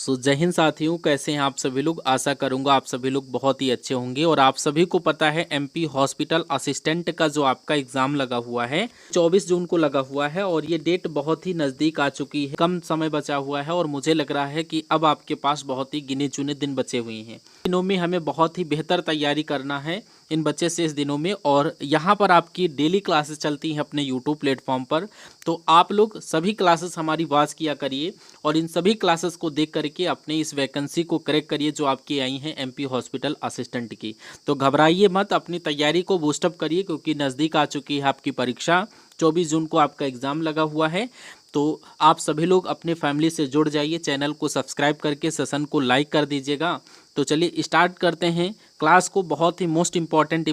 जय हिंद साथियों, कैसे हैं आप सभी लोग। आशा करूंगा आप सभी लोग बहुत ही अच्छे होंगे। और आप सभी को पता है एमपी हॉस्पिटल असिस्टेंट का जो आपका एग्जाम लगा हुआ है 24 जून को लगा हुआ है और ये डेट बहुत ही नज़दीक आ चुकी है। कम समय बचा हुआ है और मुझे लग रहा है कि अब आपके पास बहुत ही गिने चुने दिन बचे हुए हैं। दिनों में हमें बहुत ही बेहतर तैयारी करना है इन बच्चे से इस दिनों में। और यहाँ पर आपकी डेली क्लासेस चलती हैं अपने यूट्यूब प्लेटफॉर्म पर, तो आप लोग सभी क्लासेस हमारी वॉच किया करिए और इन सभी क्लासेस को देख करके अपने इस वैकेंसी को करेक्ट करिए जो आपकी आई हैं एमपी हॉस्पिटल असिस्टेंट की। तो घबराइए मत, अपनी तैयारी को बूस्टअप करिए क्योंकि नज़दीक आ चुकी है आपकी परीक्षा। 24 जून को आपका एग्ज़ाम लगा हुआ है। तो आप सभी लोग अपने फैमिली से जुड़ जाइए, चैनल को सब्सक्राइब करके सेशन को लाइक कर दीजिएगा। तो चलिए स्टार्ट करते हैं क्लास को। बहुत ही मोस्ट इंपॉर्टेंट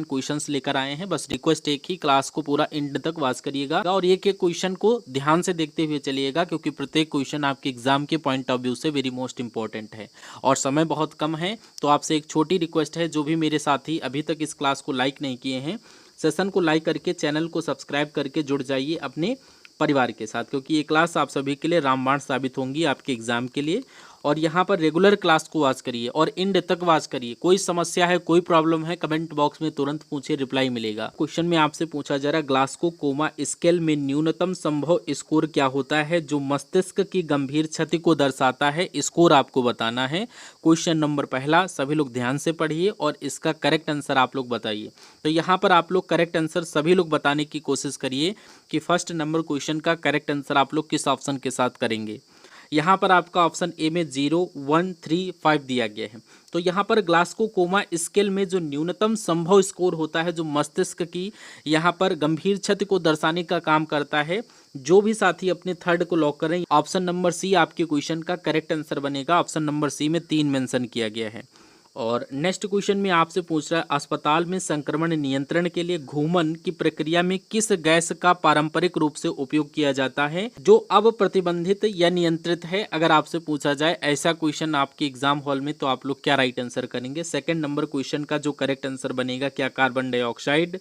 क्वेश्चंस लेकर आए हैं। बस रिक्वेस्ट एक ही, क्लास को पूरा एंड तक वॉच करिएगा और एक एक क्वेश्चन को ध्यान से देखते हुए चलिएगा क्योंकि प्रत्येक क्वेश्चन आपके एग्जाम के पॉइंट ऑफ व्यू से वेरी मोस्ट इंपॉर्टेंट है और समय बहुत कम है। तो आपसे एक छोटी रिक्वेस्ट है, जो भी मेरे साथी अभी तक इस क्लास को लाइक नहीं किए हैं, सेशन को लाइक करके चैनल को सब्सक्राइब करके जुड़ जाइए अपने परिवार के साथ, क्योंकि ये क्लास आप सभी के लिए रामबाण साबित होंगी आपके एग्जाम के लिए। और यहाँ पर रेगुलर क्लास को वॉच करिए और एंड तक वॉच करिए। कोई समस्या है, कोई प्रॉब्लम है, कमेंट बॉक्स में तुरंत पूछिए, रिप्लाई मिलेगा। क्वेश्चन में आपसे पूछा जा रहा है ग्लासगो कोमा स्केल में न्यूनतम संभव स्कोर क्या होता है जो मस्तिष्क की गंभीर क्षति को दर्शाता है। स्कोर आपको बताना है। क्वेश्चन नंबर पहला, सभी लोग ध्यान से पढ़िए और इसका करेक्ट आंसर आप लोग बताइए। तो यहाँ पर आप लोग करेक्ट आंसर सभी लोग बताने की कोशिश करिए कि फर्स्ट नंबर क्वेश्चन का करेक्ट आंसर आप लोग किस ऑप्शन के साथ करेंगे। यहाँ पर आपका ऑप्शन ए में 0, 1, 3, 5 दिया गया है। तो यहाँ पर ग्लासगो कोमा स्केल में जो न्यूनतम संभव स्कोर होता है जो मस्तिष्क की यहाँ पर गंभीर क्षति को दर्शाने का काम करता है। जो भी साथी अपने थर्ड को लॉक करें, ऑप्शन नंबर सी आपके क्वेश्चन का करेक्ट आंसर बनेगा। ऑप्शन नंबर सी में 3 मेंशन किया गया है। और नेक्स्ट क्वेश्चन में आपसे पूछ रहा है अस्पताल में संक्रमण नियंत्रण के लिए घूमन की प्रक्रिया में किस गैस का पारंपरिक रूप से उपयोग किया जाता है जो अब प्रतिबंधित या नियंत्रित है। अगर आपसे पूछा जाए ऐसा क्वेश्चन आपके एग्जाम हॉल में, तो आप लोग क्या राइट आंसर करेंगे। सेकंड नंबर क्वेश्चन का जो करेक्ट आंसर बनेगा, क्या carbon dioxide,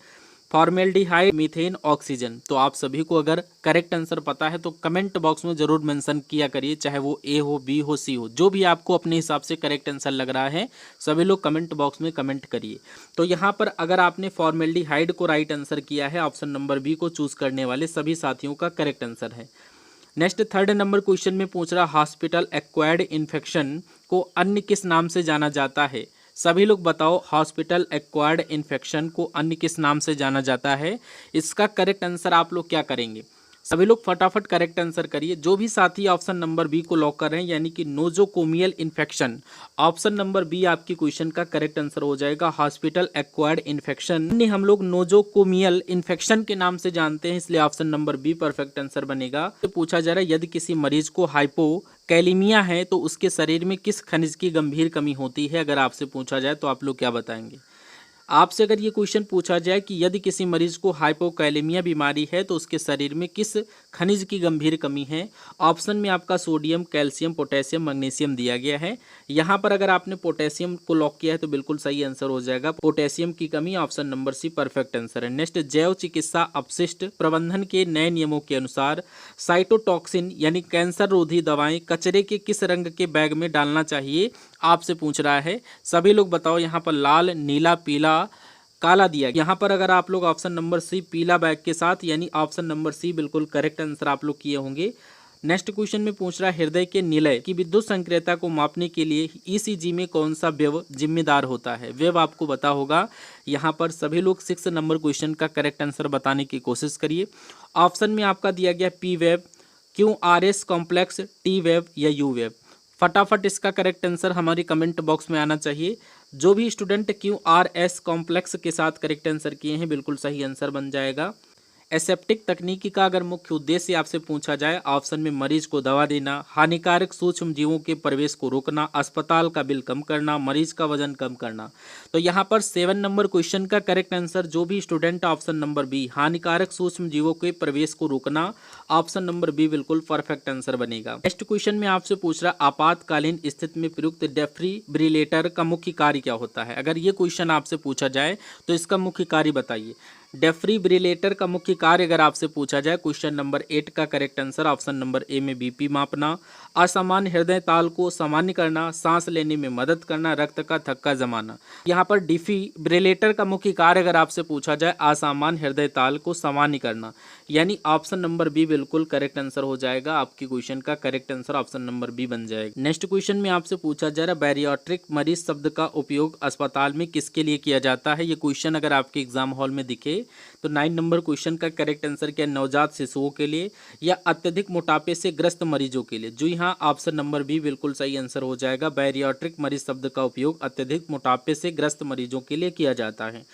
formaldehyde, methane, oxygen. तो आप सभी को अगर करेक्ट आंसर पता है तो कमेंट बॉक्स में जरूर मेंशन किया करिए, चाहे वो ए हो, बी हो, सी हो, जो भी आपको अपने हिसाब से करेक्ट आंसर लग रहा है सभी लोग कमेंट बॉक्स में कमेंट करिए। तो यहाँ पर अगर आपने फॉर्मेल्डिहाइड को राइट आंसर किया है, ऑप्शन नंबर बी को चूज करने वाले सभी साथियों का करेक्ट आंसर है। नेक्स्ट थर्ड नंबर क्वेश्चन में पूछ रहा हॉस्पिटल एक्वायर्ड इन्फेक्शन को अन्य किस नाम से जाना जाता है। सभी लोग बताओ, हॉस्पिटल एक्वायर्ड इन्फेक्शन को अन्य किस नाम से जाना जाता है। इसका करेक्ट आंसर आप लोग क्या करेंगे। सभी लोग फटाफट करेक्ट आंसर करिए। जो भी साथी ऑप्शन नंबर बी को लॉक कर रहे हैं यानी कि nosocomial infection, option number B आपकी क्वेश्चन का करेक्ट आंसर हो जाएगा। हॉस्पिटल एक्वायर्ड इन्फेक्शन हम लोग नोजोकोमियल इन्फेक्शन के नाम से जानते हैं, इसलिए option number B perfect answer बनेगा। तो पूछा जा रहा है यदि किसी मरीज को हाइपोकैलेमिया है तो उसके शरीर में किस खनिज की गंभीर कमी होती है। अगर आपसे पूछा जाए तो आप लोग क्या बताएंगे। आपसे अगर ये क्वेश्चन पूछा जाए कि यदि किसी मरीज को हाइपोकैलेमिया बीमारी है तो उसके शरीर में किस खनिज की गंभीर कमी है, ऑप्शन में आपका सोडियम, कैल्शियम, पोटेशियम, मैग्नीशियम दिया गया है। यहाँ पर अगर आपने पोटेशियम को लॉक किया है तो बिल्कुल सही आंसर हो जाएगा। पोटेशियम की कमी, option number C perfect answer है। नेक्स्ट, जैव चिकित्सा अपशिष्ट प्रबंधन के नए नियमों के अनुसार साइटोटॉक्सिन यानी कैंसर रोधी दवाएं कचरे के किस रंग के बैग में डालना चाहिए, आपसे पूछ रहा है। सभी लोग बताओ। यहाँ पर लाल, नीला, पीला, काला दिया। यहाँ पर अगर आप लोग ऑप्शन नंबर सी पीला बैग के साथ, यानी ऑप्शन नंबर सी बिल्कुल करेक्ट आंसर आप लोग किए होंगे। नेक्स्ट क्वेश्चन में पूछ रहा है हृदय के निलय की विद्युत संक्रियता को मापने के लिए ईसीजी में कौन सा वेव जिम्मेदार होता है। वेव आपको पता होगा। यहाँ पर सभी लोग 6 नंबर क्वेश्चन का करेक्ट आंसर बताने की कोशिश करिए। ऑप्शन में आपका दिया गया P wave, QRS complex, T wave या यू वेव। फटाफट इसका करेक्ट आंसर हमारी कमेंट बॉक्स में आना चाहिए। जो भी स्टूडेंट QRS कॉम्प्लेक्स के साथ करेक्ट आंसर किए हैं बिल्कुल सही आंसर बन जाएगा। एसेप्टिक तकनीकी का अगर मुख्य उद्देश्य आपसे पूछा जाए, ऑप्शन में मरीज को दवा देना, हानिकारक सूक्ष्म जीवों के प्रवेश को रोकना, अस्पताल का बिल कम करना, मरीज का वजन कम करना। तो यहाँ पर 7 नंबर क्वेश्चन का करेक्ट आंसर जो भी स्टूडेंट ऑप्शन नंबर बी हानिकारक सूक्ष्म जीवों के प्रवेश को रोकना, ऑप्शन नंबर बी बिल्कुल परफेक्ट आंसर बनेगा। नेक्स्ट क्वेश्चन में आपसे पूछ रहा आपातकालीन स्थिति में प्रयुक्त डेफिब्रिलेटर का मुख्य कार्य क्या होता है। अगर ये क्वेश्चन आपसे पूछा जाए तो इसका मुख्य कार्य बताइए। डेफिब्रिलेटर का मुख्य कार्य अगर आपसे पूछा जाए, क्वेश्चन नंबर 8 का correct answer option number A में बीपी मापना, असामान्य हृदय ताल को सामान्य करना, सांस लेने में मदद करना, रक्त का थक्का जमाना। यहाँ पर डिफिब्रिलेटर का मुख्य कार्य अगर आपसे पूछा जाए असामान्य हृदय ताल को सामान्य करना, यानी ऑप्शन नंबर बी बिल्कुल करेक्ट आंसर हो जाएगा। आपकी क्वेश्चन का correct answer option number B बन जाएगा। नेक्स्ट क्वेश्चन में आपसे पूछा जा रहा है बैरियाट्रिक मरीज शब्द का उपयोग अस्पताल में किसके लिए किया जाता है। ये क्वेश्चन अगर आपके एग्जाम हॉल में दिखे तो 9 नंबर क्वेश्चन का करेक्ट आंसर क्या, नवजात शिशुओं के लिए या अत्यधिक मोटापे से ग्रस्त मरीजों के लिए। जो यहाँ ऑप्शन नंबर बी बिल्कुल सही आंसर हो जाएगा। बैरियाट्रिक मरीज शब्द का उपयोग अत्यधिक मोटापे से ग्रस्त मरीजों के लिए किया जाता है।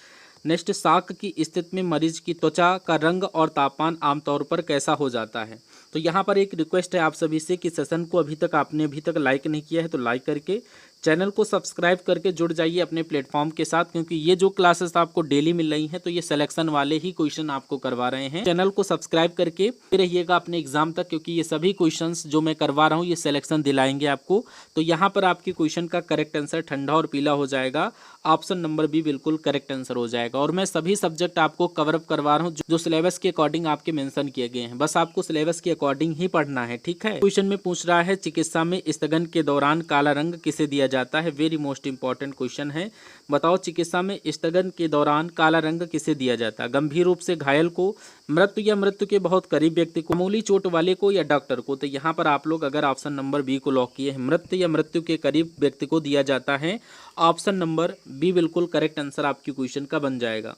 नेक्स्ट, शाक की स्थिति में मरीज की त्वचा का रंग और तापमान आमतौर पर कैसा हो जाता है। तो यहाँ पर एक रिक्वेस्ट है आप सभी से कि सेशन को आपने अभी तक लाइक नहीं किया है तो लाइक करके चैनल को सब्सक्राइब करके जुड़ जाइए अपने प्लेटफॉर्म के साथ, क्योंकि ये जो क्लासेस आपको डेली मिल रही हैं तो ये सिलेक्शन वाले ही क्वेश्चन आपको करवा रहे हैं। चैनल को सब्सक्राइब करके रहिएगा अपने एग्जाम तक, क्योंकि ये सभी क्वेश्चंस जो मैं करवा रहा हूँ ये सिलेक्शन दिलाएंगे आपको। तो यहाँ पर आपकी क्वेश्चन का करेक्ट आंसर ठंडा और पीला हो जाएगा। ऑप्शन नंबर बी बिल्कुल करेक्ट आंसर हो जाएगा। और मैं सभी सब्जेक्ट आपको कवर अप करवा रहा हूँ जो सिलेबस के अकॉर्डिंग आपके मेंशन किए गए हैं, बस आपको सिलेबस के अकॉर्डिंग ही पढ़ना है, ठीक है। क्वेश्चन में पूछ रहा है चिकित्सा में स्थगन के दौरान काला रंग किसे दिया जाता है। वेरी मोस्ट इंपॉर्टेंट क्वेश्चन है। बताओ चिकित्सा में स्थगन के दौरान काला रंग किसे दिया जाता है। गंभीर रूप से घायल को, मृत्यु या मृत्यु के बहुत करीब व्यक्ति को, मामूली चोट वाले को या डॉक्टर को। तो यहाँ पर आप लोग अगर ऑप्शन नंबर बी को लॉक किए हैं, मृत्यु या मृत्यु के करीब व्यक्ति को दिया जाता है। ऑप्शन नंबर बी बिल्कुल करेक्ट आंसर आपकी क्वेश्चन का बन जाएगा।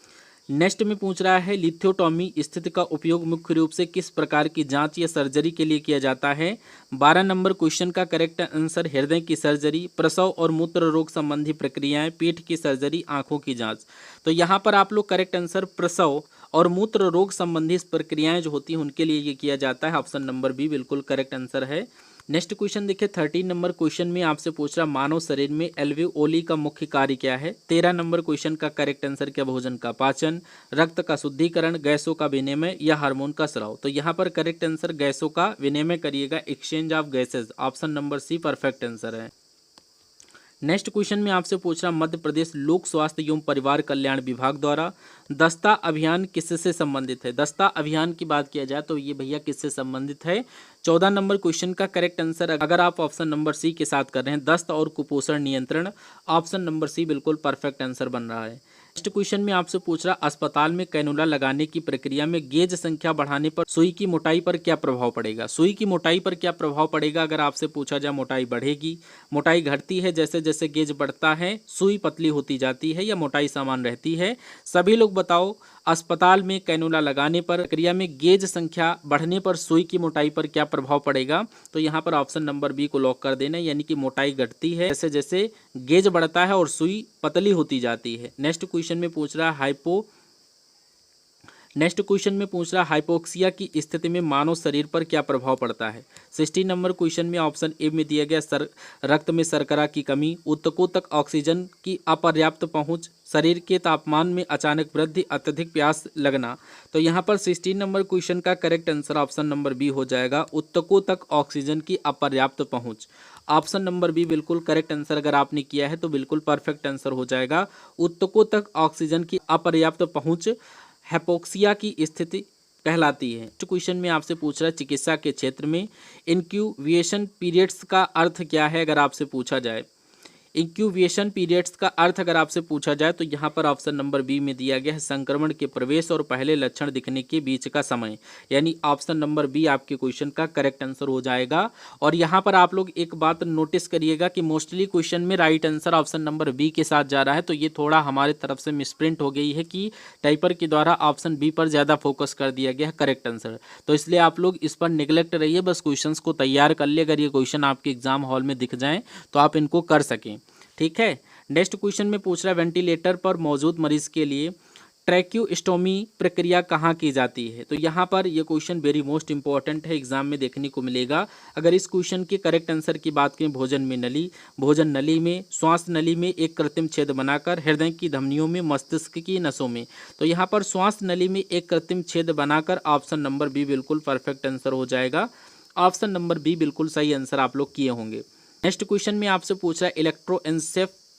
नेक्स्ट में पूछ रहा है लिथोटॉमी स्थिति का उपयोग मुख्य रूप से किस प्रकार की जांच या सर्जरी के लिए किया जाता है। 12 नंबर क्वेश्चन का करेक्ट आंसर हृदय की सर्जरी, प्रसव और मूत्र रोग संबंधी प्रक्रियाएं, पेट की सर्जरी, आंखों की जांच। तो यहाँ पर आप लोग करेक्ट आंसर प्रसव और मूत्र रोग संबंधी प्रक्रियाएं जो होती हैं उनके लिए ये किया जाता है। ऑप्शन नंबर बी बिल्कुल करेक्ट आंसर है। नेक्स्ट क्वेश्चन देखिए 13 नंबर क्वेश्चन में आपसे पूछ रहा मानव शरीर में एल्वियोली का मुख्य कार्य क्या है। 13 नंबर क्वेश्चन का करेक्ट आंसर क्या, भोजन का पाचन, रक्त का शुद्धिकरण, गैसों का विनिमय या हार्मोन का स्राव। तो यहाँ पर करेक्ट आंसर गैसों का विनिमय करिएगा, exchange of gases. Option number C perfect answer है। नेक्स्ट क्वेश्चन में आपसे पूछ रहा मध्य प्रदेश लोक स्वास्थ्य एवं परिवार कल्याण विभाग द्वारा दस्ता अभियान किससे संबंधित है। दस्ता अभियान की बात किया जाए तो ये भैया किससे संबंधित है। 14 नंबर क्वेश्चन का करेक्ट आंसर अगर आप ऑप्शन नंबर सी के साथ कर रहे हैं, दस्त और कुपोषण नियंत्रण। ऑप्शन नंबर सी बिल्कुल परफेक्ट आंसर बन रहा है। नेक्स्ट क्वेश्चन में आपसे पूछ रहा अस्पताल में कैनुला लगाने की प्रक्रिया में गेज संख्या बढ़ाने पर सुई की मोटाई पर क्या प्रभाव पड़ेगा। सुई की मोटाई पर क्या प्रभाव पड़ेगा अगर आपसे पूछा जाए, मोटाई बढ़ेगी, मोटाई घटती है, जैसे जैसे गेज बढ़ता है सुई पतली होती जाती है या मोटाई समान रहती है। सभी लोग बताओ अस्पताल में कैनुला लगाने पर प्रक्रिया में गेज संख्या बढ़ने पर सुई की मोटाई पर क्या प्रभाव पड़ेगा। तो यहाँ पर ऑप्शन नंबर बी को लॉक कर देना, यानी कि मोटाई घटती है जैसे जैसे गेज बढ़ता है और सुई पतली होती जाती है। नेक्स्ट क्वेश्चन में पूछ रहा है हाइपोक्सिया की स्थिति में मानव शरीर पर क्या प्रभाव पड़ता है। 16 नंबर क्वेश्चन में ऑप्शन ए में दिया गया रक्त में शर्करा की कमी, ऊतकों तक ऑक्सीजन की अपर्याप्त पहुंच, शरीर के तापमान में अचानक वृद्धि, अत्यधिक प्यास लगना। तो यहाँ पर 16 नंबर क्वेश्चन का correct answer option number B हो जाएगा, ऊतकों तक ऑक्सीजन की अपर्याप्त पहुंच। ऑप्शन नंबर बी बिल्कुल करेक्ट आंसर अगर आपने किया है तो बिल्कुल परफेक्ट आंसर हो जाएगा। ऊतकों तक ऑक्सीजन की अपर्याप्त पहुंच हाइपोक्सिया की स्थिति कहलाती है। तो क्वेश्चन में आपसे पूछ रहा है चिकित्सा के क्षेत्र में इंक्यूबेशन पीरियड्स का अर्थ क्या है अगर आपसे पूछा जाए। इंक्यूबेशन पीरियड्स का अर्थ अगर आपसे पूछा जाए तो यहाँ पर ऑप्शन नंबर बी में दिया गया है संक्रमण के प्रवेश और पहले लक्षण दिखने के बीच का समय, यानी ऑप्शन नंबर बी आपके क्वेश्चन का करेक्ट आंसर हो जाएगा। और यहाँ पर आप लोग एक बात नोटिस करिएगा कि मोस्टली क्वेश्चन में right answer option number B के साथ जा रहा है, तो ये थोड़ा हमारे तरफ से मिसप्रिंट हो गई है कि टाइपर के द्वारा ऑप्शन बी पर ज़्यादा फोकस कर दिया गया है करेक्ट आंसर। तो इसलिए आप लोग इस पर निगलेक्ट रहिए, बस क्वेश्चन को तैयार कर लिए। अगर ये क्वेश्चन आपके एग्जाम हॉल में दिख जाएँ तो आप इनको कर सकें, ठीक है। नेक्स्ट क्वेश्चन में पूछ रहा है वेंटिलेटर पर मौजूद मरीज के लिए ट्रैक्यूस्टोमी प्रक्रिया कहाँ की जाती है। तो यहाँ पर ये क्वेश्चन वेरी मोस्ट इंपॉर्टेंट है, एग्जाम में देखने को मिलेगा। अगर इस क्वेश्चन के करेक्ट आंसर की बात करें, भोजन में नली, भोजन नली में, श्वास नली में एक कृत्रिम छेद बनाकर, हृदय की धमनियों में, मस्तिष्क की नसों में। तो यहाँ पर श्वास नली में एक कृत्रिम छेद बनाकर ऑप्शन नंबर बी बिल्कुल परफेक्ट आंसर हो जाएगा। ऑप्शन नंबर बी बिल्कुल सही आंसर आप लोग किए होंगे। नेक्स्ट क्वेश्चन में आपसे पूछ रहा है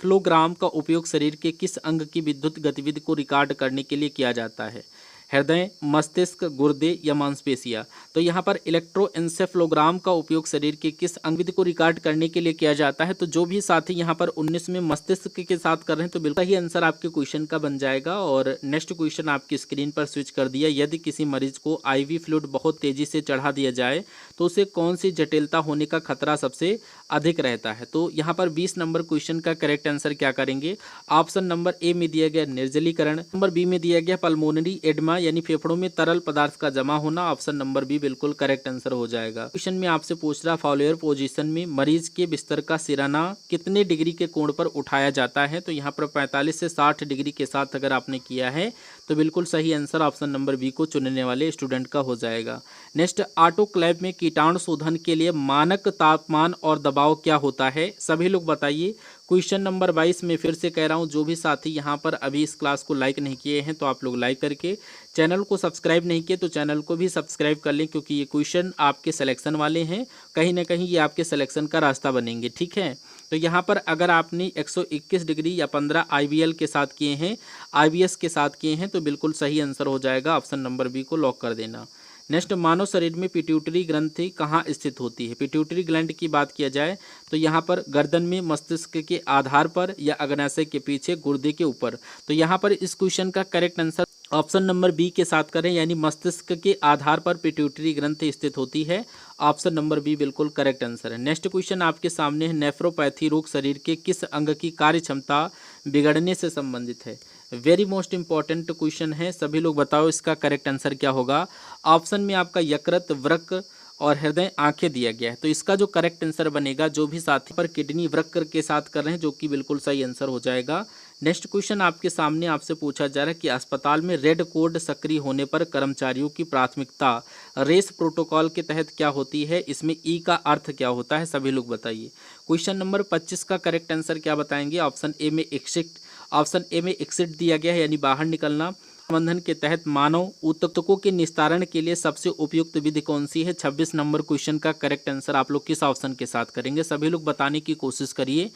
एंसेफ्लोग्राम का उपयोग शरीर के किस अंग की विद्युत गतिविधि को रिकॉर्ड करने के लिए किया जाता है? हृदय, मस्तिष्क, गुर्दे या मांसपेशियां? तो यहाँ पर इलेक्ट्रोएन्सेफलोग्राम का उपयोग शरीर के किस अंग को रिकॉर्ड करने के लिए किया जाता है? तो जो भी साथी यहाँ पर 19 में मस्तिष्क के साथ कर रहे हैं तो बिल्कुल ही आंसर आपके क्वेश्चन का बन जाएगा। और नेक्स्ट क्वेश्चन आपकी स्क्रीन पर स्विच कर दिया। यदि किसी मरीज को आईवी फ्लूइड बहुत तेजी से चढ़ा दिया जाए तो उसे कौन सी जटिलता होने का खतरा सबसे अधिक रहता है? तो यहाँ पर 20 नंबर क्वेश्चन का करेक्ट आंसर क्या करेंगे? ऑप्शन नंबर ए में दिया गया निर्जलीकरण, नंबर बी में दिया गया पल्मोनरी एडमा यानी फेफड़ों में तरल पदार्थ का जमा होना। ऑप्शन नंबर बी बिल्कुल करेक्ट आंसर हो जाएगा। क्वेश्चन में आपसे पूछ रहा फॉलोअर पोजीशन में मरीज के बिस्तर का सिराना कितने डिग्री के कोण पर उठाया जाता है? तो यहाँ पर 45 से 60 डिग्री के साथ अगर आपने किया है तो बिल्कुल सही आंसर ऑप्शन नंबर बी को चुनने वाले स्टूडेंट का हो जाएगा। नेक्स्ट, ऑटोक्लेव में कीटाणु शोधन के लिए मानक तापमान और दबाव क्या होता है? सभी लोग बताइए। क्वेश्चन नंबर 22 में फिर से कह रहा हूँ, जो भी साथी यहाँ पर अभी इस क्लास को लाइक नहीं किए हैं तो आप लोग लाइक करके, चैनल को सब्सक्राइब नहीं किए तो चैनल को भी सब्सक्राइब कर लें, क्योंकि ये क्वेश्चन आपके सिलेक्शन वाले हैं। कहीं ना कहीं ये आपके सिलेक्शन का रास्ता बनेंगे, ठीक है। तो यहाँ पर अगर आपने 121 डिग्री या 15 IVL के साथ किए हैं, IBS के साथ किए हैं तो बिल्कुल सही आंसर हो जाएगा। ऑप्शन नंबर बी को लॉक कर देना। नेक्स्ट, मानव शरीर में पिट्यूटरी ग्रंथि कहाँ स्थित होती है? पिट्यूटरी ग्लैंड की बात किया जाए तो यहाँ पर गर्दन में, मस्तिष्क के आधार पर या अग्नाशय के पीछे, गुर्दे के ऊपर? तो यहाँ पर इस क्वेश्चन का correct answer option number B के साथ करें, यानी मस्तिष्क के आधार पर पिट्यूटरी ग्रंथि स्थित होती है। ऑप्शन नंबर बी बिल्कुल करेक्ट आंसर है। नेक्स्ट क्वेश्चन आपके सामने है, नेफ्रोपैथी रोग शरीर के किस अंग की कार्य क्षमता बिगड़ने से संबंधित है? वेरी मोस्ट इंपॉर्टेंट क्वेश्चन है, सभी लोग बताओ इसका करेक्ट आंसर क्या होगा। ऑप्शन में आपका यकृत, वृक्क और हृदय, आंखें दिया गया है। तो इसका जो करेक्ट आंसर बनेगा, जो भी साथी पर किडनी, वृक्क के साथ कर रहे हैं, जो कि बिल्कुल सही आंसर हो जाएगा। नेक्स्ट क्वेश्चन आपके सामने आपसे पूछा जा रहा है कि अस्पताल में रेड कोड सक्रिय होने पर कर्मचारियों की प्राथमिकता रेस प्रोटोकॉल के तहत क्या होती है? इसमें ई का अर्थ क्या होता है? सभी लोग बताइए। क्वेश्चन नंबर 25 का करेक्ट आंसर क्या बताएंगे? ऑप्शन ए में एक्सिट, ऑप्शन ए में एक्सिट दिया गया है यानी बाहर निकलना। प्रबंधन के तहत मानव ऊतकों के निस्तारण के लिए सबसे उपयुक्त विधि कौन सी है? 26 नंबर क्वेश्चन का करेक्ट आंसर आप लोग किस ऑप्शन के साथ करेंगे? सभी लोग बताने की कोशिश करिए।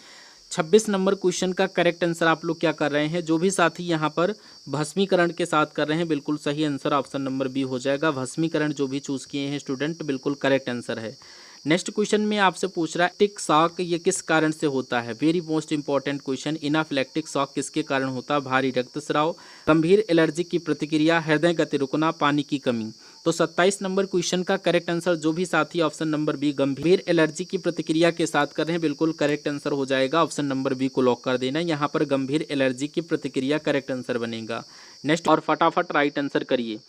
26 नंबर क्वेश्चन का करेक्ट आंसर आप लोग क्या कर रहे हैं? जो भी साथी यहाँ पर भस्मीकरण के साथ कर रहे हैं, बिल्कुल सही आंसर ऑप्शन नंबर बी हो जाएगा। भस्मीकरण जो भी चूज किए हैं स्टूडेंट, बिल्कुल करेक्ट आंसर है। नेक्स्ट क्वेश्चन में आपसे पूछ रहा है टिक शॉक, ये किस कारण से होता है? Very most important question. Anaphylactic shock किसके कारण होता है? भारी रक्तस्राव, गंभीर एलर्जी की प्रतिक्रिया, हृदय गति रुकना, पानी की कमी। तो 27 नंबर क्वेश्चन का करेक्ट आंसर जो भी साथी ऑप्शन नंबर बी गंभीर एलर्जी की प्रतिक्रिया के साथ कर रहे हैं, बिल्कुल करेक्ट आंसर हो जाएगा। ऑप्शन नंबर बी को लॉक कर देना। यहाँ पर गंभीर एलर्जी की प्रतिक्रिया करेक्ट आंसर बनेगा। नेक्स्ट, और फटाफट राइट आंसर करिए।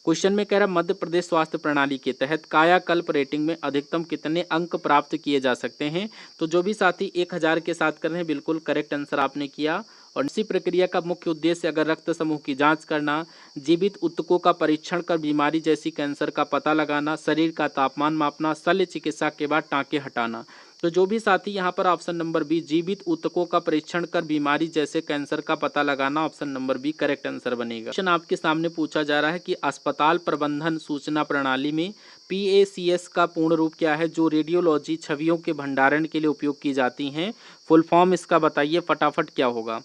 क्वेश्चन में कह रहा मध्य प्रदेश स्वास्थ्य प्रणाली के तहत कायाकल्प रेटिंग में अधिकतम कितने अंक प्राप्त किए जा सकते हैं? तो जो भी साथी 1000 के साथ कर रहे हैं, बिल्कुल करेक्ट आंसर आपने किया। और इसी प्रक्रिया का मुख्य उद्देश्य अगर रक्त समूह की जांच करना, जीवित ऊतकों का परीक्षण कर बीमारी जैसी कैंसर का पता लगाना, शरीर का तापमान मापना, शल्य चिकित्सा के बाद टांके हटाना। तो जो भी साथी यहाँ पर ऑप्शन नंबर बी जीवित ऊतकों का परीक्षण कर बीमारी जैसे कैंसर का पता लगाना, option number B correct answer बनेगा। क्वेश्चन आपके सामने पूछा जा रहा है कि अस्पताल प्रबंधन सूचना प्रणाली में PACS का पूर्ण रूप क्या है, जो रेडियोलॉजी छवियों के भंडारण के लिए उपयोग की जाती हैं? फुल फॉर्म इसका बताइए फटाफट क्या होगा।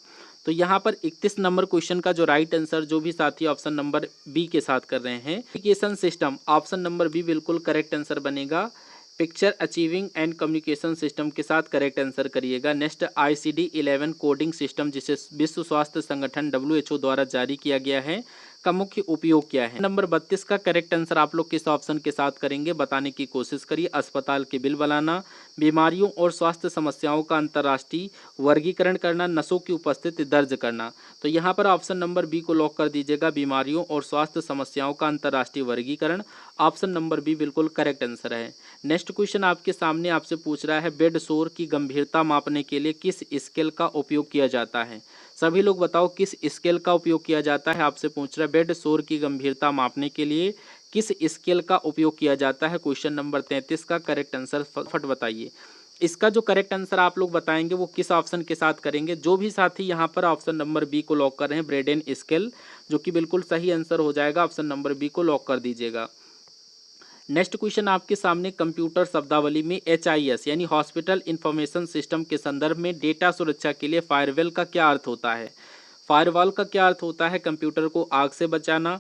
तो यहाँ पर 31 नंबर क्वेश्चन का जो राइट आंसर जो भी साथी ऑप्शन नंबर बी के साथ कर रहे हैं, communication system, option number B बिल्कुल करेक्ट आंसर बनेगा। Picture achieving and communication system के साथ करेक्ट आंसर करिएगा। नेक्स्ट, ICD-11 कोडिंग सिस्टम जिसे विश्व स्वास्थ्य संगठन WHO द्वारा जारी किया गया है का मुख्य उपयोग क्या है? नंबर 32 का करेक्ट आंसर आप लोग किस ऑप्शन के साथ करेंगे? बताने की कोशिश करिए। अस्पताल के बिल बनाना, बीमारियों और स्वास्थ्य समस्याओं का अंतर्राष्ट्रीय वर्गीकरण करना, नसों की उपस्थिति दर्ज करना। तो यहाँ पर ऑप्शन नंबर बी को लॉक कर दीजिएगा, बीमारियों और स्वास्थ्य समस्याओं का अंतर्राष्ट्रीय वर्गीकरण। ऑप्शन नंबर बी बिल्कुल करेक्ट आंसर है। नेक्स्ट क्वेश्चन आपके सामने आपसे पूछ रहा है बेड शोर की गंभीरता मापने के लिए किस स्केल का उपयोग किया जाता है? सभी लोग बताओ किस स्केल का उपयोग किया जाता है? आपसे पूछ रहा है बेड शोर की गंभीरता मापने के लिए किस स्केल का उपयोग किया जाता है? क्वेश्चन नंबर 33 का करेक्ट आंसर फट बताइए। इसका जो करेक्ट आंसर आप लोग बताएंगे वो किस ऑप्शन के साथ करेंगे? जो भी साथी यहाँ पर ऑप्शन नंबर बी को लॉक कर रहे हैं, ब्रेडेन स्केल, जो कि बिल्कुल सही आंसर हो जाएगा। ऑप्शन नंबर बी को लॉक कर दीजिएगा। नेक्स्ट क्वेश्चन आपके सामने कंप्यूटर शब्दावली में HIS यानी हॉस्पिटल इंफॉर्मेशन सिस्टम के संदर्भ में डेटा सुरक्षा के लिए फायरवॉल का क्या अर्थ होता है। फायरवॉल का क्या अर्थ होता है? कंप्यूटर को आग से बचाना,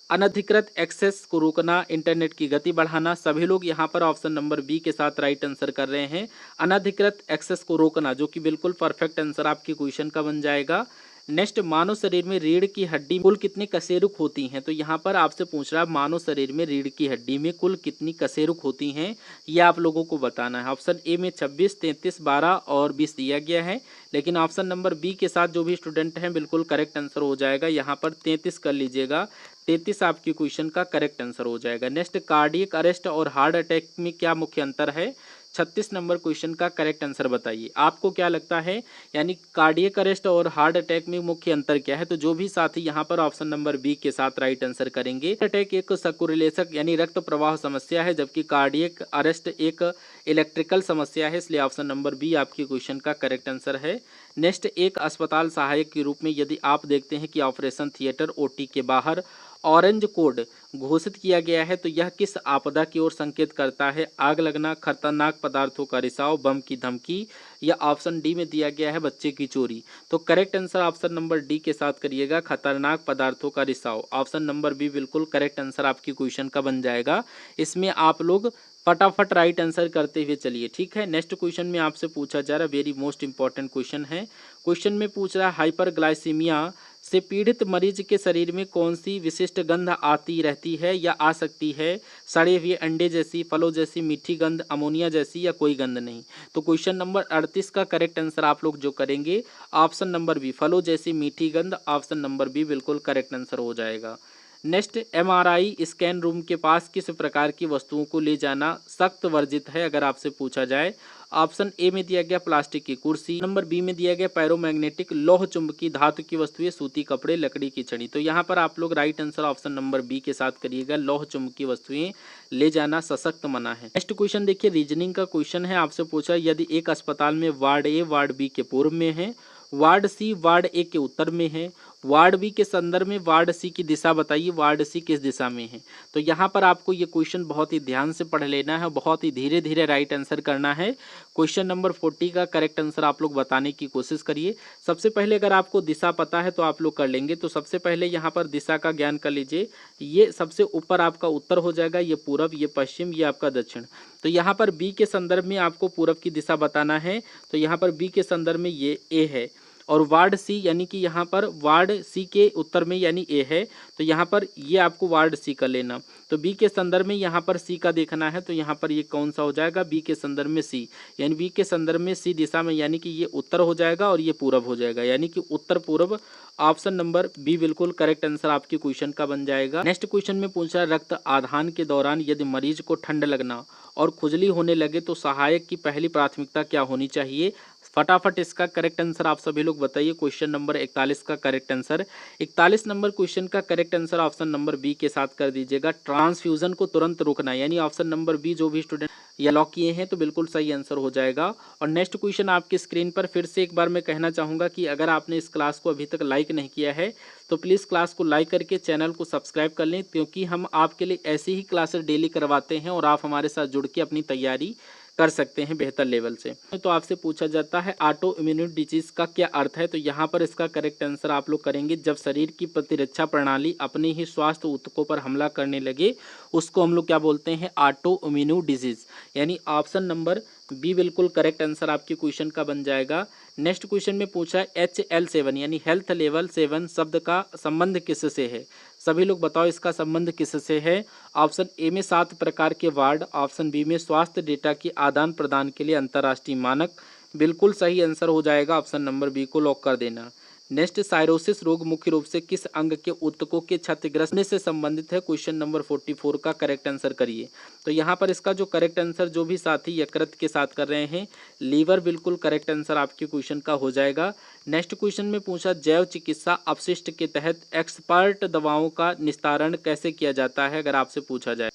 अनधिकृत एक्सेस को रोकना, इंटरनेट की गति बढ़ाना। सभी लोग यहाँ पर ऑप्शन नंबर बी के साथ राइट आंसर कर रहे हैं, अनधिकृत एक्सेस को रोकना, जो कि बिल्कुल परफेक्ट आंसर आपकी क्वेश्चन का बन जाएगा। नेक्स्ट, मानव शरीर में रीढ़ की हड्डी कुल कितनी कशेरुक होती हैं? तो यहाँ पर आपसे पूछ रहा है मानव शरीर में रीढ़ की हड्डी में कुल कितनी कशेरुक होती हैं, ये आप लोगों को बताना है। ऑप्शन ए में 26, 33, 12 और 20 दिया गया है, लेकिन ऑप्शन नंबर बी के साथ जो भी स्टूडेंट हैं बिल्कुल करेक्ट आंसर हो जाएगा। यहाँ पर 33 कर लीजिएगा, 33 आपकी क्वेश्चन का करेक्ट आंसर हो जाएगा। नेक्स्ट, कार्डियक अरेस्ट और हार्ट अटैक में क्या मुख्य अंतर है? 36 नंबर क्वेश्चन का करेक्ट आंसर बताइए। आपको क्या लगता है, यानी कार्डियक अरेस्ट और हार्ट अटैक में मुख्य अंतर क्या है? तो जो भी साथी यहाँ पर ऑप्शन नंबर बी के साथ राइट आंसर करेंगे। हार्ट अटैक एक सकुरिलेशक यानी रक्त प्रवाह समस्या है, जबकि कार्डियक अरेस्ट एक इलेक्ट्रिकल समस्या है, इसलिए ऑप्शन नंबर बी आपकी क्वेश्चन का करेक्ट आंसर है। नेक्स्ट, एक अस्पताल सहायक के रूप में यदि आप देखते हैं कि ऑपरेशन थिएटर OT के बाहर ऑरेंज कोड घोषित किया गया है, तो यह किस आपदा की ओर संकेत करता है? आग लगना, खतरनाक पदार्थों का रिसाव, बम की धमकी, या ऑप्शन डी में दिया गया है बच्चे की चोरी। तो correct answer option number D के साथ करिएगा, खतरनाक पदार्थों का रिसाव। ऑप्शन नंबर बी बिल्कुल करेक्ट आंसर आपकी क्वेश्चन का बन जाएगा। इसमें आप लोग फटाफट राइट आंसर करते हुए चलिए, ठीक है। नेक्स्ट क्वेश्चन में आपसे पूछा जा रहा है, वेरी मोस्ट इंपॉर्टेंट क्वेश्चन है। क्वेश्चन में पूछ रहा है हाइपरग्लाइसीमिया से पीड़ित मरीज के शरीर में कौन सी विशिष्ट गंध आती रहती है या आ सकती है? सड़े हुए अंडे जैसी, फलों जैसी, मीठी गंध, अमोनिया जैसी, या कोई गंध नहीं। तो क्वेश्चन नंबर 38 का करेक्ट आंसर आप लोग जो करेंगे ऑप्शन नंबर बी, फलों जैसी मीठी गंध, ऑप्शन नंबर बी बिल्कुल करेक्ट आंसर हो जाएगा। नेक्स्ट, MRI स्कैन रूम के पास किस प्रकार की वस्तुओं को ले जाना सख्त वर्जित है, अगर आपसे पूछा जाए? ऑप्शन ए में दिया गया प्लास्टिक की कुर्सी, नंबर बी में दिया गया पैरोमैग्नेटिक लोह चुंबकीय धातु की वस्तुएं, सूती कपड़े, लकड़ी की छड़ी। तो यहाँ पर आप लोग right answer option number B के साथ करिएगा, लोह चुंबकीय वस्तुएं ले जाना सशक्त मना है। नेक्स्ट क्वेश्चन देखिए, रीजनिंग का क्वेश्चन है। आपसे पूछा यदि एक अस्पताल में वार्ड ए वार्ड बी के पूर्व में है, वार्ड सी वार्ड ए के उत्तर में है, वार्ड बी के संदर्भ में वार्ड सी की दिशा बताइए, वार्ड सी किस दिशा में है? तो यहाँ पर आपको ये क्वेश्चन बहुत ही ध्यान से पढ़ लेना है, बहुत ही धीरे धीरे राइट आंसर करना है। क्वेश्चन नंबर 40 का करेक्ट आंसर आप लोग बताने की कोशिश करिए। सबसे पहले अगर आपको दिशा पता है तो आप लोग कर लेंगे, तो सबसे पहले यहाँ पर दिशा का ज्ञान कर लीजिए। ये सबसे ऊपर आपका उत्तर हो जाएगा, ये पूरब, ये पश्चिम, ये आपका दक्षिण। तो यहाँ पर बी के संदर्भ में आपको पूरब की दिशा बताना है, तो यहाँ पर बी के संदर्भ में ये ए है, और वार्ड सी यानी कि यहाँ पर वार्ड सी के उत्तर में यानी ए है, तो यहाँ पर ये आपको वार्ड सी का लेना। तो बी के संदर्भ में यहाँ पर सी का देखना है, तो यहाँ पर ये कौन सा हो जाएगा? बी के संदर्भ में सी, यानी बी के संदर्भ में सी दिशा में, यानी कि ये उत्तर हो जाएगा और ये पूरब हो जाएगा, यानी कि उत्तर पूर्व। ऑप्शन नंबर बी बिल्कुल करेक्ट आंसर आपकी क्वेश्चन का बन जाएगा। नेक्स्ट क्वेश्चन में पूछा, रक्त आधान के दौरान यदि मरीज को ठंड लगना और खुजली होने लगे तो सहायक की पहली प्राथमिकता क्या होनी चाहिए? फटाफट इसका करेक्ट आंसर आप सभी लोग बताइए। क्वेश्चन नंबर 41 का करेक्ट आंसर, 41 नंबर क्वेश्चन का correct answer option number B के साथ कर दीजिएगा, ट्रांसफ्यूजन को तुरंत रोकना, यानी ऑप्शन नंबर बी जो भी स्टूडेंट या लॉक किए हैं तो बिल्कुल सही आंसर हो जाएगा। और नेक्स्ट क्वेश्चन आपकी स्क्रीन पर फिर से एक बार मैं कहना चाहूँगा कि अगर आपने इस क्लास को अभी तक लाइक नहीं किया है तो प्लीज़ क्लास को लाइक करके चैनल को सब्सक्राइब कर लें, क्योंकि हम आपके लिए ऐसी ही क्लासेस डेली करवाते हैं और आप हमारे साथ जुड़ के अपनी तैयारी कर सकते हैं बेहतर लेवल से। तो आपसे पूछा जाता है ऑटो इम्यून डिजीज का क्या अर्थ है? तो यहाँ पर इसका करेक्ट आंसर आप लोग करेंगे, जब शरीर की प्रतिरक्षा प्रणाली अपने ही स्वास्थ्य ऊतकों पर हमला करने लगे उसको हम लोग क्या बोलते हैं? ऑटो इम्यून डिजीज, यानी ऑप्शन नंबर बी बिल्कुल करेक्ट आंसर आपकी क्वेश्चन का बन जाएगा। नेक्स्ट क्वेश्चन में पूछा है HL7 यानी हेल्थ लेवल 7 शब्द का संबंध किससे है? सभी लोग बताओ इसका संबंध किससे है? ऑप्शन ए में 7 प्रकार के वार्ड, ऑप्शन बी में स्वास्थ्य डेटा के आदान प्रदान के लिए अंतर्राष्ट्रीय मानक। बिल्कुल सही आंसर हो जाएगा, ऑप्शन नंबर बी को लॉक कर देना। नेक्स्ट, साइरोसिस रोग मुख्य रूप से किस अंग के ऊतकों के क्षतिग्रस्त से संबंधित है? क्वेश्चन नंबर 44 का करेक्ट आंसर करिए। तो यहाँ पर इसका जो करेक्ट आंसर जो भी साथी यकृत के साथ कर रहे हैं, लीवर बिल्कुल करेक्ट आंसर आपके क्वेश्चन का हो जाएगा। नेक्स्ट क्वेश्चन में पूछा, जैव चिकित्सा अपशिष्ट के तहत एक्सपर्ट दवाओं का निस्तारण कैसे किया जाता है? अगर आपसे पूछा जाए।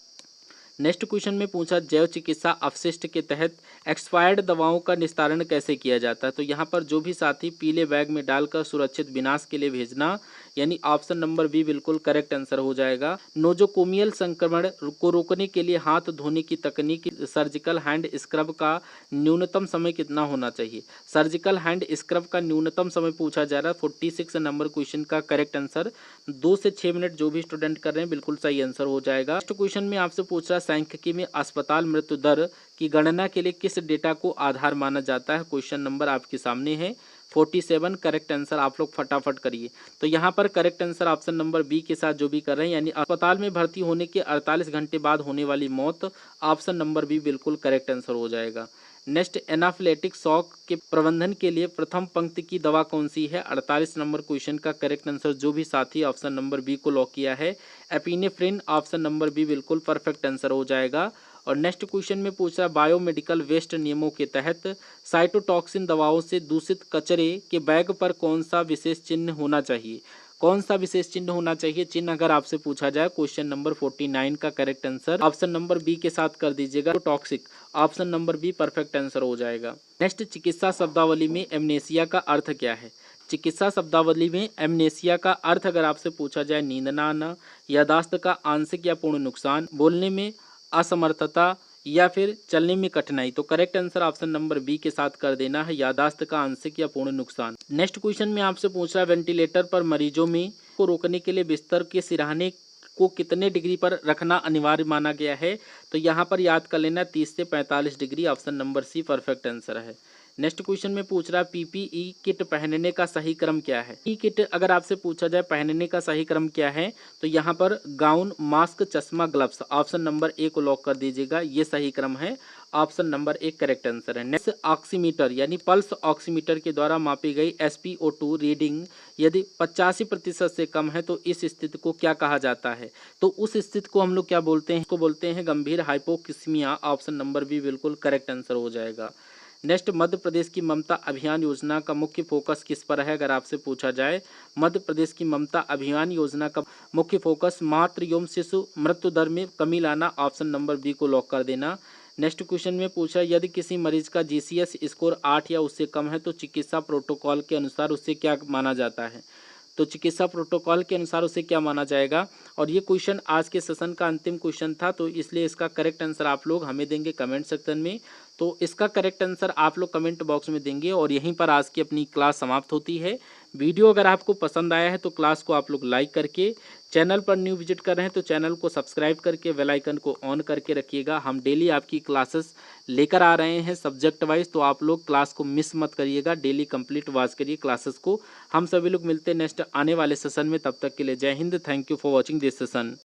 नेक्स्ट क्वेश्चन में पूछा, जैव चिकित्सा अपशिष्ट के तहत एक्सपायर्ड दवाओं का निस्तारण कैसे किया जाता है? तो यहाँ पर जो भी साथी पीले बैग में डालकर सुरक्षित विनाश के लिए भेजना, यानी ऑप्शन नंबर बी बिल्कुल करेक्ट आंसर हो जाएगा। नोजोकोमियल संक्रमण को रोकने के लिए हाथ धोने की तकनीक सर्जिकल हैंड स्क्रब का न्यूनतम समय कितना होना चाहिए। सर्जिकल हैंड स्क्रब का न्यूनतम समय पूछा जा रहा है। 46 नंबर क्वेश्चन का करेक्ट आंसर 2 से 6 मिनट जो भी स्टूडेंट कर रहे हैं बिल्कुल सही आंसर हो जाएगा। नेक्स्ट क्वेश्चन में आपसे पूछ रहा है सांख्यिकी में अस्पताल मृत्यु दर की गणना के लिए किस डेटा को आधार माना जाता है। क्वेश्चन नंबर आपके सामने है 47 करेक्ट आंसर आप लोग फटाफट करिए। तो यहाँ पर correct answer option number B के साथ जो भी कर रहे हैं यानी अस्पताल में भर्ती होने के 48 घंटे बाद होने वाली मौत, ऑप्शन नंबर बी बिल्कुल करेक्ट आंसर हो जाएगा। नेक्स्ट एनाफिलेटिक शॉक के प्रबंधन के लिए प्रथम पंक्ति की दवा कौन सी है। 48 नंबर क्वेश्चन का करेक्ट आंसर जो भी साथी ऑप्शन नंबर बी को लॉक किया है एपिनेफ्रिन, ऑप्शन नंबर बी बिल्कुल परफेक्ट आंसर हो जाएगा। और नेक्स्ट क्वेश्चन में पूछ रहा है बायोमेडिकल वेस्ट नियमों के तहत साइटोटॉक्सिन दवाओं से दूषित कचरे के बैग पर कौन सा विशेष चिन्ह होना चाहिए। कौन सा विशेष चिन्ह होना चाहिए, चिन्ह अगर आपसे पूछा जाए क्वेश्चन नंबर 49 का correct answer option number B के साथ कर दीजिएगा। Toxic, option number B perfect answer हो जाएगा। नेक्स्ट चिकित्सा शब्दावली में एमनेसिया का अर्थ क्या है। चिकित्सा शब्दावली में एमनेसिया का अर्थ अगर आपसे पूछा जाए नींद न आना, यादाश्त का आंशिक या पूर्ण नुकसान, बोलने में असमर्थता या फिर चलने में कठिनाई। तो correct answer option number B के साथ कर देना है, यादाश्त का आंशिक या पूर्ण नुकसान। नेक्स्ट क्वेश्चन में आपसे पूछ रहा है वेंटिलेटर पर मरीजों में को रोकने के लिए बिस्तर के सिरहाने को कितने डिग्री पर रखना अनिवार्य माना गया है। तो यहाँ पर याद कर लेना 30 से 45 degree, option number C perfect answer है। नेक्स्ट क्वेश्चन में पूछ रहा है पीपीई किट पहनने का सही क्रम क्या है। ई किट अगर आपसे पूछा जाए पहनने का सही क्रम क्या है तो यहाँ पर गाउन, मास्क, चश्मा, ग्लव्स, ऑप्शन नंबर ए को लॉक कर दीजिएगा, ये सही क्रम है, ऑप्शन नंबर एक करेक्ट आंसर है। नेक्स्ट ऑक्सीमीटर यानी पल्स ऑक्सीमीटर के द्वारा मापी गई SpO2 रीडिंग यदि 85% से कम है तो इस स्थिति को क्या कहा जाता है। तो उस स्थिति को हम लोग क्या बोलते हैं, इसको बोलते हैं गंभीर हाइपोक्सिमिया, ऑप्शन नंबर बी बिल्कुल करेक्ट आंसर हो जाएगा। नेक्स्ट मध्य प्रदेश की ममता अभियान योजना का मुख्य फोकस किस पर है अगर आपसे पूछा जाए। मध्य प्रदेश की ममता अभियान योजना का मुख्य फोकस मातृ एवं शिशु मृत्यु दर में कमी लाना, ऑप्शन नंबर बी को लॉक कर देना। नेक्स्ट क्वेश्चन में पूछा यदि किसी मरीज का GCS स्कोर 8 या उससे कम है तो चिकित्सा प्रोटोकॉल के अनुसार उससे क्या माना जाता है। तो चिकित्सा प्रोटोकॉल के अनुसार उसे क्या माना जाएगा। और ये क्वेश्चन आज के सेशन का अंतिम क्वेश्चन था तो इसलिए इसका करेक्ट आंसर आप लोग हमें देंगे कमेंट सेक्शन में। तो इसका करेक्ट आंसर आप लोग कमेंट बॉक्स में देंगे और यहीं पर आज की अपनी क्लास समाप्त होती है। वीडियो अगर आपको पसंद आया है तो क्लास को आप लोग लाइक करके, चैनल पर न्यू विजिट कर रहे हैं तो चैनल को सब्सक्राइब करके बेल आइकन को ऑन करके रखिएगा। हम डेली आपकी क्लासेस लेकर आ रहे हैं सब्जेक्ट वाइज, तो आप लोग क्लास को मिस मत करिएगा, डेली कंप्लीट वॉच करिए क्लासेस को। हम सभी लोग मिलते हैं नेक्स्ट आने वाले सेशन में, तब तक के लिए जय Hind, thank you for watching this session.